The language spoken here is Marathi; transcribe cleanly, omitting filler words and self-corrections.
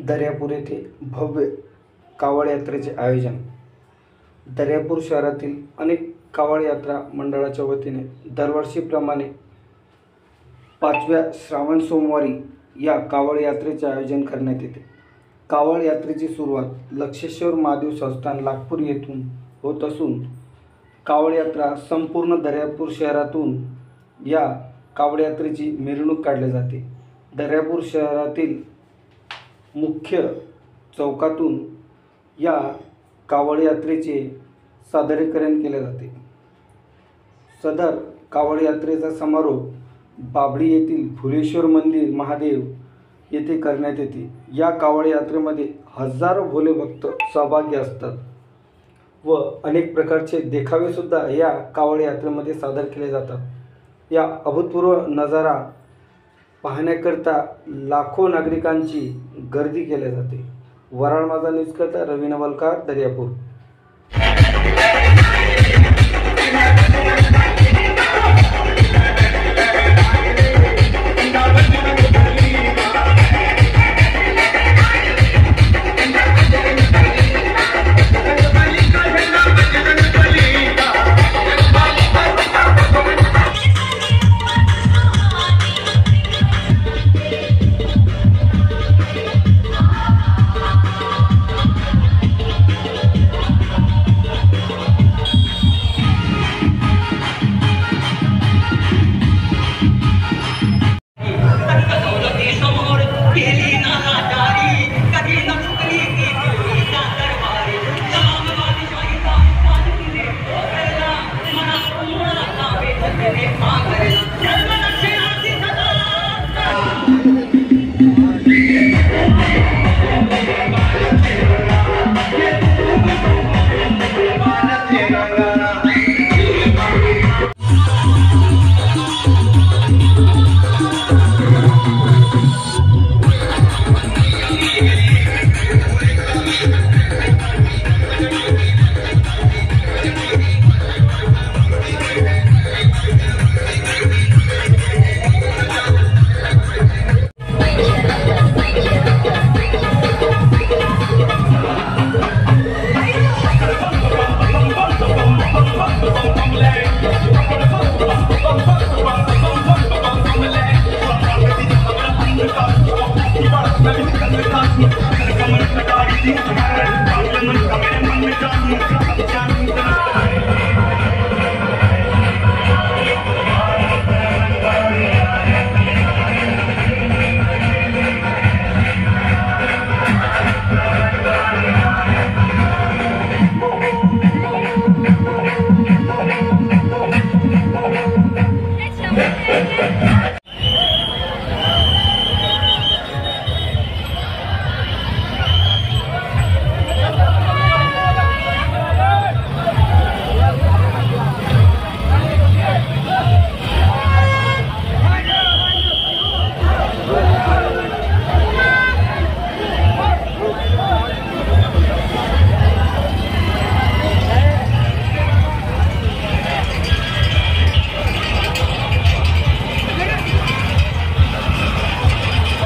दर्यापूर येथे भव्य कावड यात्रेचे आयोजन। दर्यापूर शहरातील अनेक कावड यात्रा मंडळाच्या वतीने दरवर्षीप्रमाणे 5व्या श्रावण सोमवारी या कावड यात्रेचे आयोजन करण्यात येते। कावड यात्रेची सुरुवात लक्षेश्वर महादेव संस्थान नागपूर येथून होत असून कावड यात्रा संपूर्ण दर्यापूर शहरातून या कावड यात्रेची मिरवणूक काढली जाते। दर्यापूर शहरातील मुख्य चौकातून या कावड यात्रेचे सादरीकरण केले जाते। सदर कावड यात्रेचा समारोप बाभळी येथील फुलेश्वर मंदिर महादेव येथे करण्यात येते। या कावड यात्रेमध्ये हजारो भोले भक्त सहभागी असतात व अनेक प्रकारचे देखावे सुद्धा या कावड यात्रेमध्ये सादर केले जातात। या अभूतपूर्व नजारा पाहण्याकरता लाखो नागरिकांची गर्दी केली जाते। वराड माझा न्यूज करता रवी नवलकार, दर्यापूर। Let's go.